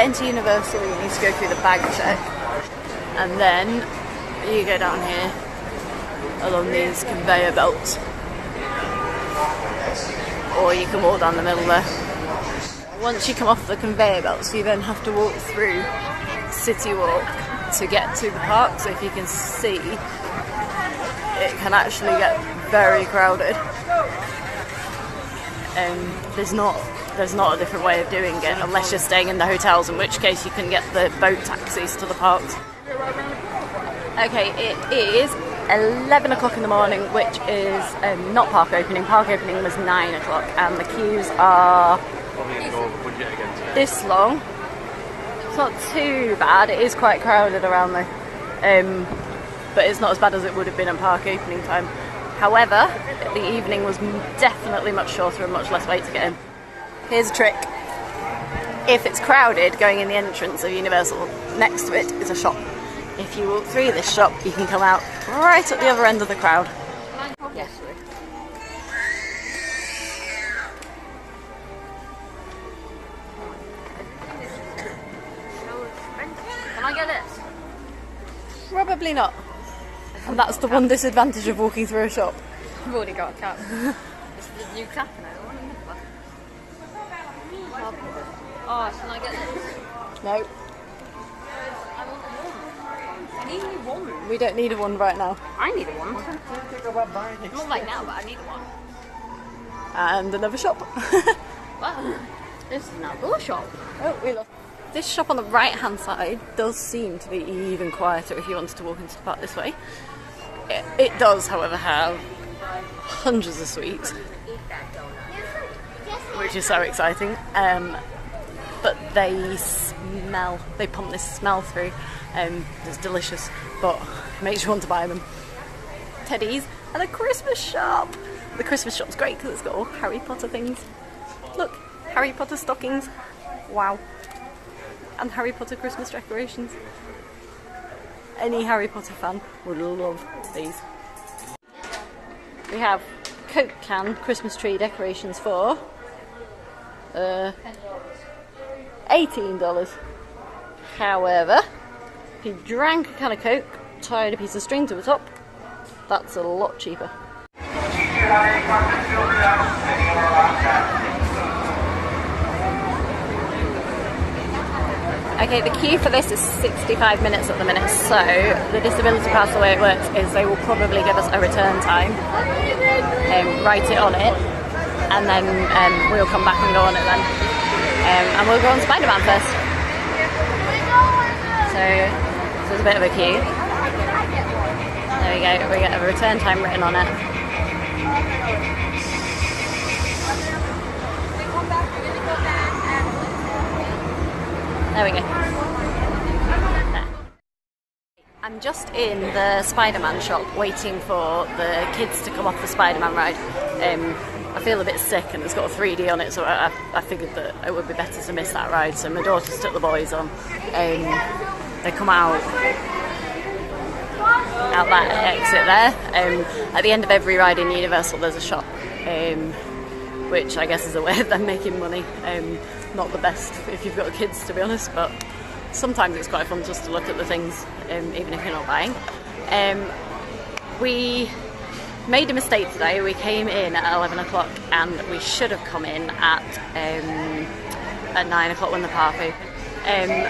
get into Universal, you need to go through the bag check, and then you go down here along these conveyor belts, or you can walk down the middle there. Once you come off the conveyor belts, you then have to walk through City Walk to get to the park. So if you can see, it can actually get very crowded. There's not a different way of doing it unless you're staying in the hotels, in which case you can get the boat taxis to the parks. Okay, it is 11 o'clock in the morning, which is not park opening. Park opening was 9 o'clock, and the queues are this long. It's not too bad. It is quite crowded around though, but it's not as bad as it would have been at park opening time. However, the evening was definitely much shorter and much less wait to get in. Here's a trick. If it's crowded, going in the entrance of Universal, next to it is a shop. If you walk through this shop, you can come out right at the other end of the crowd. Yes. Can I get this? Probably not. And that's the one disadvantage of walking through a shop. I've already got a cap. It's the new cap now. Oh, can I get this? No. I need a one. We don't need a one right now. I need a one. Not right now, but I need a one. And another shop. Wow. This is another shop. Oh, we lost. This shop on the right hand side does seem to be even quieter if you wanted to walk into the park this way. It does, however, have hundreds of sweets, which is so exciting. But they pump this smell through. It's delicious, but it makes you want to buy them. Teddies and a Christmas shop. The Christmas shop's great because it's got all Harry Potter things. Look, Harry Potter stockings. Wow. And Harry Potter Christmas decorations. Any Harry Potter fan would love these. We have Coke can Christmas tree decorations for $18. However, if you drank a can of Coke, tied a piece of string to the top, that's a lot cheaper. Okay, the queue for this is 65 minutes at the minute, so the disability pass, the way it works is they will probably give us a return time, write it on it, and then we'll come back and go on it then. And we'll go on Spider-Man first. So there's a bit of a queue. There we go, we get a return time written on it. There we go. There. I'm just in the Spider-Man shop waiting for the kids to come off the Spider-Man ride. I feel a bit sick and it's got a 3D on it, so I figured that it would be better to miss that ride, so my daughter's took the boys on. They come out that exit there. At the end of every ride in Universal there's a shop, which I guess is a way of them making money. Not the best if you've got kids, to be honest, but sometimes it's quite fun just to look at the things, even if you're not buying. We made a mistake today. We came in at 11 o'clock and we should have come in at 9 o'clock when the park opened.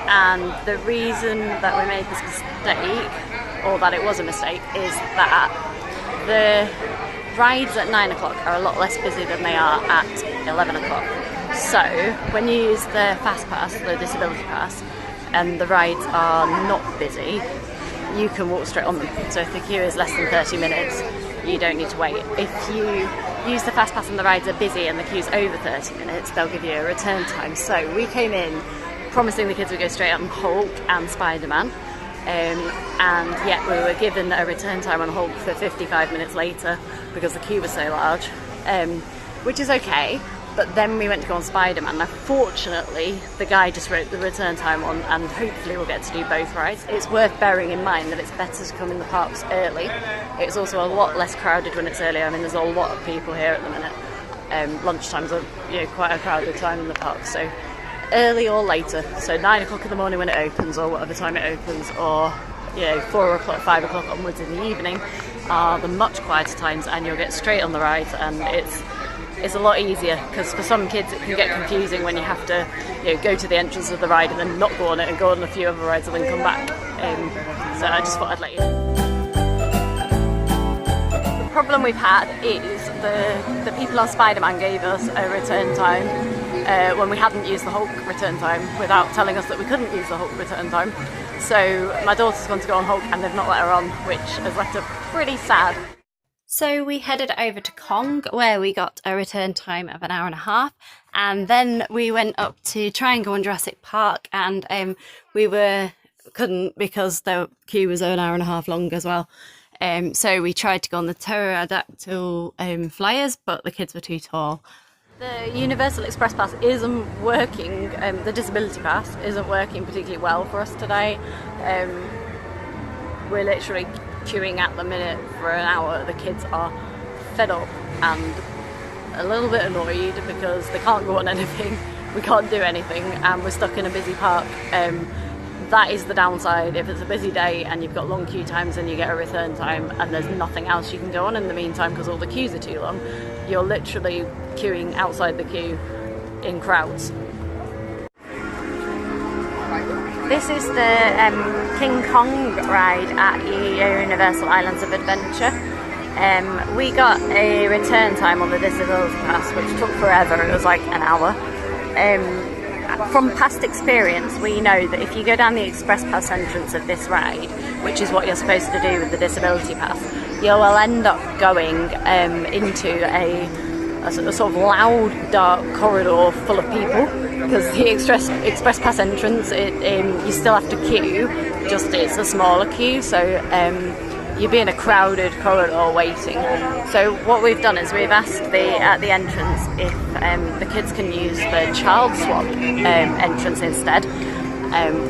And the reason that we made this mistake, or that it was a mistake, is that the rides at 9 o'clock are a lot less busy than they are at 11 o'clock. So when you use the fast pass, the disability pass, and the rides are not busy, you can walk straight on them. So if the queue is less than 30 minutes, you don't need to wait. If you use the fast pass and the rides are busy and the queue's over 30 minutes, they'll give you a return time. So we came in promising the kids would go straight on Hulk and Spider-Man, and yet we were given a return time on Hulk for 55 minutes later because the queue was so large, which is okay. But then we went to go on Spider-Man. Now fortunately the guy just wrote the return time on, and hopefully we'll get to do both rides. It's worth bearing in mind that it's better to come in the parks early. It's also a lot less crowded when it's early. I mean, there's a lot of people here at the minute. Lunchtime's quite a crowded time in the park, so early or later, so 9 o'clock in the morning when it opens, or whatever time it opens, or 4 o'clock, 5 o'clock onwards in the evening are the much quieter times, and you'll get straight on the rides, and it's a lot easier, because for some kids it can get confusing when you have to go to the entrance of the ride and then not go on it and go on a few other rides and then come back. So I just thought I'd let you know. The problem we've had is the people on Spider-Man gave us a return time when we hadn't used the Hulk return time, without telling us that we couldn't use the Hulk return time. So my daughter's going to go on Hulk and they've not let her on, which has left her pretty sad. So we headed over to Kong, where we got a return time of an hour and a half, and then we went up to try and go on Jurassic Park, and we couldn't, because the queue was an hour and a half long as well. So we tried to go on the pterodactyl flyers, but the kids were too tall. The Universal Express Pass isn't working, the Disability Pass isn't working particularly well for us today. We're literally queuing at the minute for an hour. The kids are fed up and a little bit annoyed because they can't go on anything, we can't do anything, and we're stuck in a busy park. That is the downside. If it's a busy day and you've got long queue times and you get a return time and there's nothing else you can go on in the meantime because all the queues are too long, you're literally queuing outside the queue in crowds. This is the King Kong ride at Universal Islands of Adventure. We got a return time on the Disability Pass, which took forever. It was like an hour. From past experience, we know that if you go down the Express Pass entrance of this ride, which is what you're supposed to do with the Disability Pass, you will end up going into a sort of loud, dark corridor full of people, because the Express Pass entrance, you still have to queue, just it's a smaller queue, so you'd be in a crowded corridor waiting. So what we've done is we've asked at the entrance if the kids can use the child swap entrance instead,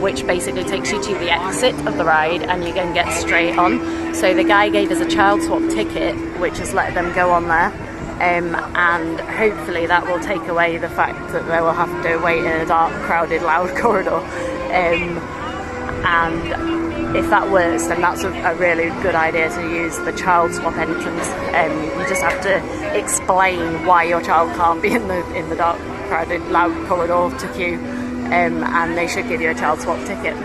which basically takes you to the exit of the ride and you can get straight on. So the guy gave us a child swap ticket, which has let them go on there, and hopefully that will take away the fact that they will have to wait in a dark, crowded, loud corridor. And if that works, then that's a really good idea to use the child swap entrance. You just have to explain why your child can't be in the dark, crowded, loud corridor to queue, and they should give you a child swap ticket.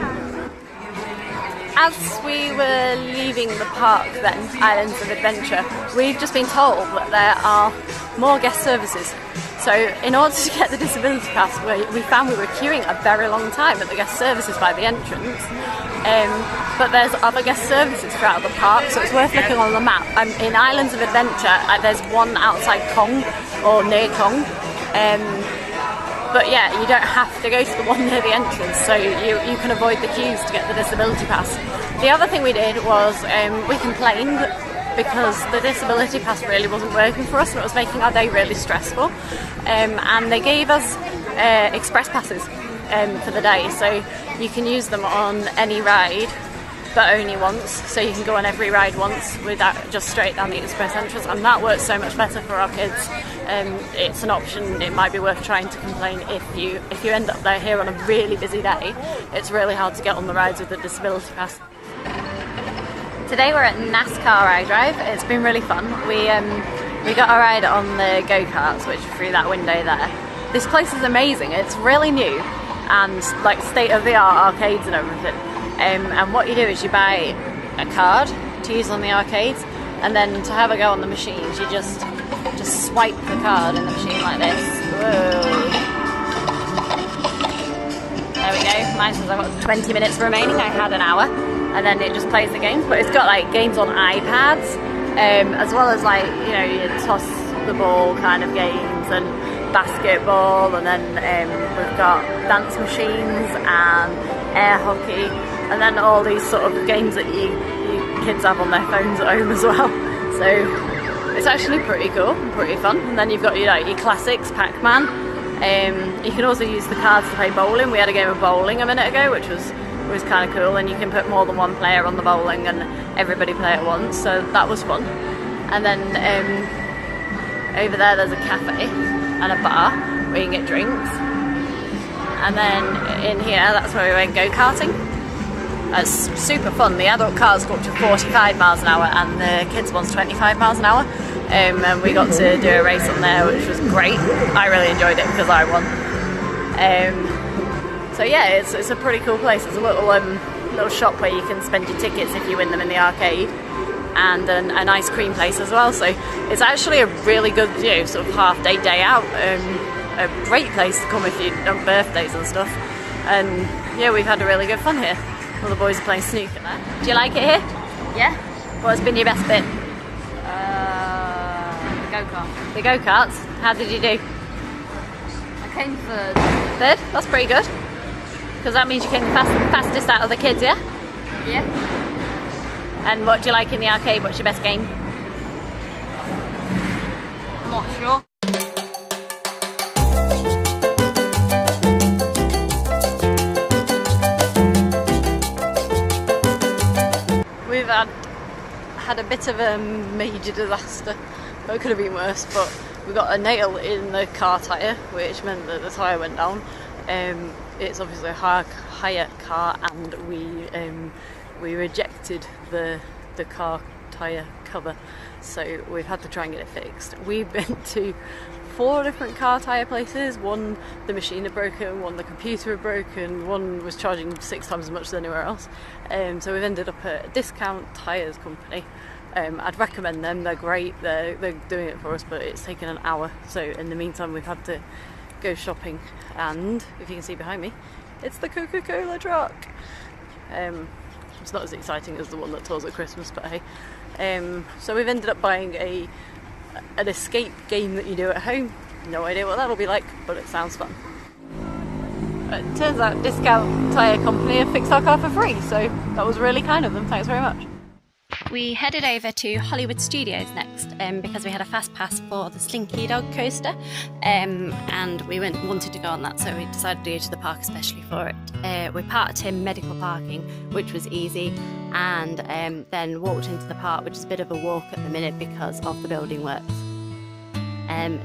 As we were leaving the park then, Islands of Adventure, we've just been told that there are more guest services. So in order to get the Disability Pass, we found we were queuing a very long time at the guest services by the entrance. But there's other guest services throughout the park, so it's worth looking on the map. In Islands of Adventure, there's one outside Kong, or near Kong. But yeah, you don't have to go to the one near the entrance, so you can avoid the queues to get the Disability Pass. The other thing we did was we complained because the Disability Pass really wasn't working for us and it was making our day really stressful. And they gave us express passes for the day, so you can use them on any ride, but only once. So you can go on every ride once without just straight down the express entrance, and that works so much better for our kids. It's an option. It might be worth trying to complain if you end up there here on a really busy day. It's really hard to get on the rides with the Disability Pass. Today we're at Nascar iDrive. It's been really fun. We got a ride on the go-karts, which are through that window there. This place is amazing. It's really new and like state-of-the-art arcades and everything. And what you do is you buy a card to use on the arcades, and then to have a go on the machines, you just swipe the card in the machine like this. Whoa. There we go. Mine says I've got 20 minutes remaining. I had an hour, and then it just plays the games. But it's got like games on iPads, as well as like you toss the ball kind of games and basketball, and then we've got dance machines and air hockey, and then all these sort of games that you kids have on their phones at home as well. So it's actually pretty cool and pretty fun. And then you've got your classics, Pac-Man. You can also use the cards to play bowling. We had a game of bowling a minute ago, which was kind of cool, and you can put more than one player on the bowling and everybody play at once, so that was fun. And then over there there's a cafe and a bar where you can get drinks, And then in here, that's where we went go-karting. It's super fun. The adult cars go up to 45 miles an hour and the kids one's 25 miles an hour. And we got to do a race on there, which was great. I really enjoyed it because I won. So yeah, it's a pretty cool place. There's a little shop where you can spend your tickets if you win them in the arcade, and an ice cream place as well. So it's actually a really good, sort of half day out. A great place to come if you have birthdays and stuff. And yeah, we've had a really good fun here. All the boys are playing snooker there. Do you like it here? Yeah. What's been your best bit? The go-kart. The go-karts. How did you do? I came third. Third? That's pretty good. Because that means you came the fastest out of the kids, yeah? Yeah. And what do you like in the arcade? What's your best game? I'm not sure. We've had a bit of a major disaster. It could have been worse, but we got a nail in the car tyre, which meant that the tyre went down. It's obviously a higher car, and we rejected the car tyre cover, so we've had to try and get it fixed. We've been to 4 different car tyre places. One, the machine had broken, one, the computer had broken, one was charging 6 times as much as anywhere else. So we've ended up at a Discount Tyres company. I'd recommend them, they're great, they're doing it for us, but it's taken an hour. So in the meantime, we've had to go shopping, and if you can see behind me, it's the Coca-Cola truck. It's not as exciting as the one that tours at Christmas, but hey. So we've ended up buying an escape game that you do at home. No idea what that'll be like, but it sounds fun. It turns out Discount Tyre Company have fixed our car for free, so that was really kind of them. Thanks very much. We headed over to Hollywood Studios next because we had a fast pass for the Slinky dog coaster, and we wanted to go on that, so we decided to go to the park especially for it. We parked in medical parking, which was easy, and then walked into the park, which is a bit of a walk at the minute because of the building works.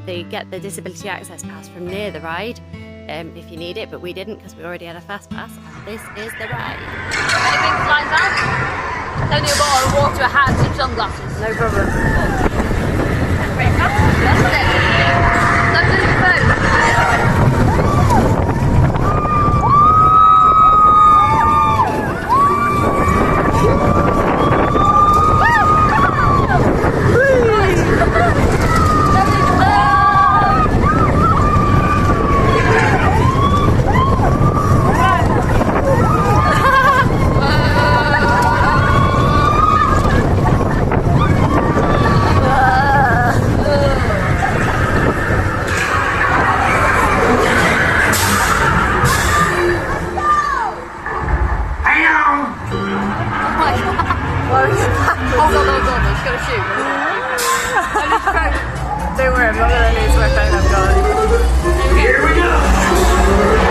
They get the disability access pass from near the ride if you need it, but we didn't because we already had a fast pass, and this is the ride. Anything flying down? Only a bottle of water, a hat, and some sunglasses. No problem. That's it. Don't lose your phone. Don't worry, I'm not going to lose my phone, I've got it. Here we go!